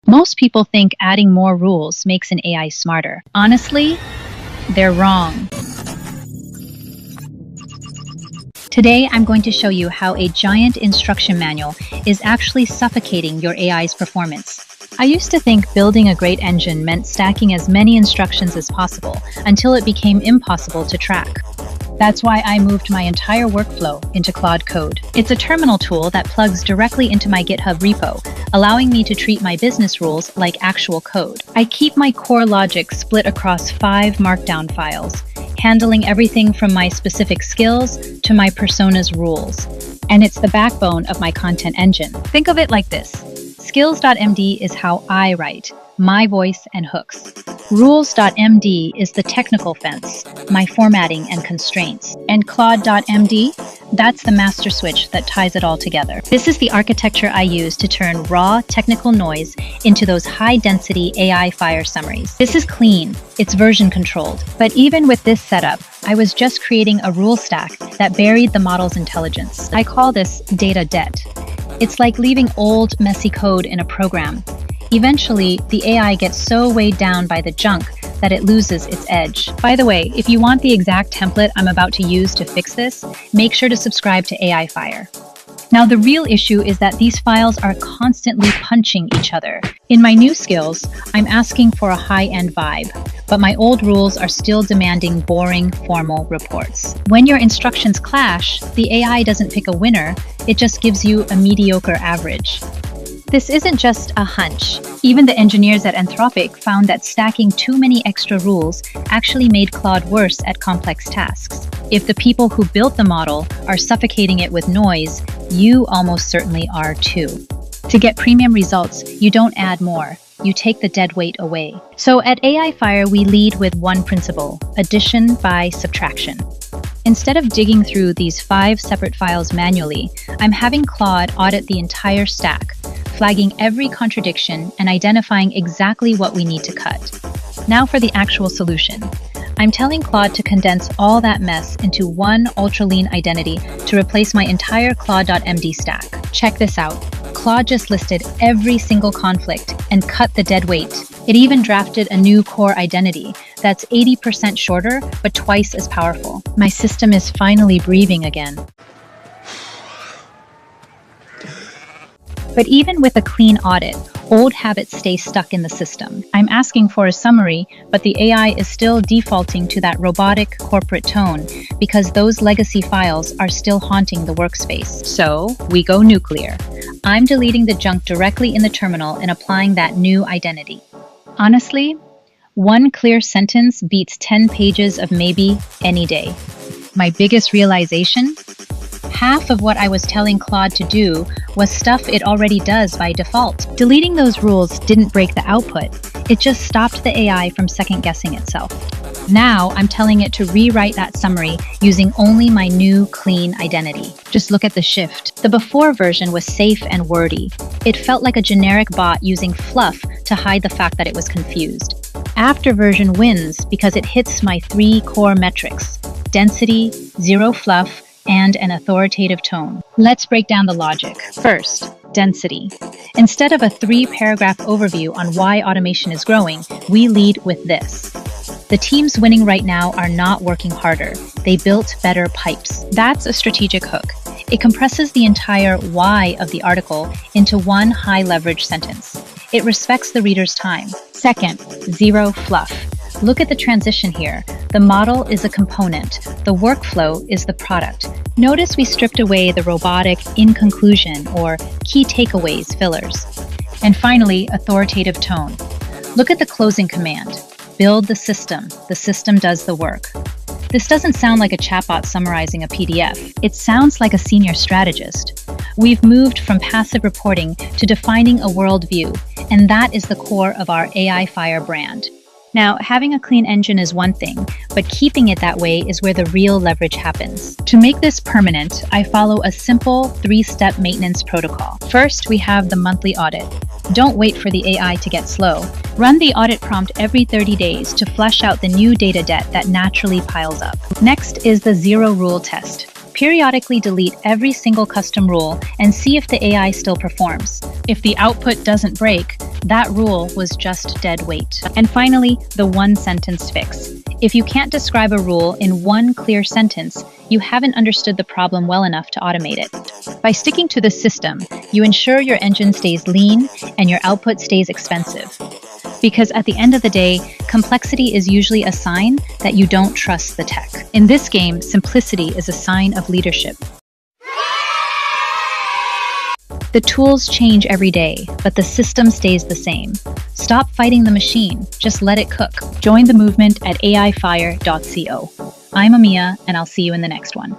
Most people think adding more rules makes an AI smarter. Honestly, they're wrong. Today, I'm going to show you how a giant instruction manual is actually suffocating your AI's performance. I used to think building a great engine meant stacking as many instructions as possible until it became impossible to track. That's why I moved my entire workflow into Claude Code. It's a terminal tool that plugs directly into my GitHub repo, allowing me to treat my business rules like actual code. I keep my core logic split across 5 Markdown files, handling everything from my specific skills to my persona's rules. And it's the backbone of my content engine. Think of it like this. Skills.md is how I write, my voice and hooks. Rules.md is the technical fence, my formatting and constraints. And Claude.md, that's the master switch that ties it all together. This is the architecture I use to turn raw technical noise into those high-density AI fire summaries. This is clean, it's version controlled. But even with this setup, I was just creating a rule stack that buried the model's intelligence. I call this data debt. It's like leaving old, messy code in a program. Eventually, the AI gets so weighed down by the junk that it loses its edge. By the way, if you want the exact template I'm about to use to fix this, make sure to subscribe to AI Fire. Now, the real issue is that these files are constantly punching each other. In my new skills, I'm asking for a high-end vibe, but my old rules are still demanding boring, formal reports. When your instructions clash, the AI doesn't pick a winner, it just gives you a mediocre average. This isn't just a hunch. Even the engineers at Anthropic found that stacking too many extra rules actually made Claude worse at complex tasks. If the people who built the model are suffocating it with noise, you almost certainly are too. To get premium results, you don't add more. You take the dead weight away. So at AI Fire, we lead with one principle: addition by subtraction. Instead of digging through these 5 separate files manually, I'm having Claude audit the entire stack, flagging every contradiction and identifying exactly what we need to cut. Now for the actual solution. I'm telling Claude to condense all that mess into one ultra-lean identity to replace my entire Claude.md stack. Check this out. Claude just listed every single conflict and cut the dead weight. It even drafted a new core identity that's 80% shorter but twice as powerful. My system is finally breathing again. But even with a clean audit, old habits stay stuck in the system. I'm asking for a summary, but the AI is still defaulting to that robotic corporate tone because those legacy files are still haunting the workspace. So we go nuclear. I'm deleting the junk directly in the terminal and applying that new identity. Honestly, one clear sentence beats 10 pages of maybe any day. My biggest realization? Half of what I was telling Claude to do was stuff it already does by default. Deleting those rules didn't break the output. It just stopped the AI from second-guessing itself. Now I'm telling it to rewrite that summary using only my new clean identity. Just look at the shift. The before version was safe and wordy. It felt like a generic bot using fluff to hide the fact that it was confused. After version wins because it hits my 3 core metrics: density, zero fluff, and an authoritative tone. Let's break down the logic. First, density. Instead of a 3-paragraph overview on why automation is growing, we lead with this. The teams winning right now are not working harder. They built better pipes. That's a strategic hook. It compresses the entire why of the article into one high-leverage sentence. It respects the reader's time. Second, zero fluff. Look at the transition here. The model is a component. The workflow is the product. Notice we stripped away the robotic in conclusion or key takeaways fillers. And finally, authoritative tone. Look at the closing command. Build the system. The system does the work. This doesn't sound like a chatbot summarizing a PDF. It sounds like a senior strategist. We've moved from passive reporting to defining a worldview, and that is the core of our AI Fire brand. Now, having a clean engine is one thing, but keeping it that way is where the real leverage happens. To make this permanent, I follow a simple 3-step maintenance protocol. First, we have the monthly audit. Don't wait for the AI to get slow. Run the audit prompt every 30 days to flush out the new data debt that naturally piles up. Next is the zero rule test. Periodically delete every single custom rule and see if the AI still performs. If the output doesn't break, that rule was just dead weight. And finally, the one-sentence fix. If you can't describe a rule in one clear sentence, you haven't understood the problem well enough to automate it. By sticking to the system, you ensure your engine stays lean and your output stays expensive. Because at the end of the day, complexity is usually a sign that you don't trust the tech. In this game, simplicity is a sign of leadership. The tools change every day, but the system stays the same. Stop fighting the machine, just let it cook. Join the movement at aifire.co. I'm Amia, and I'll see you in the next one.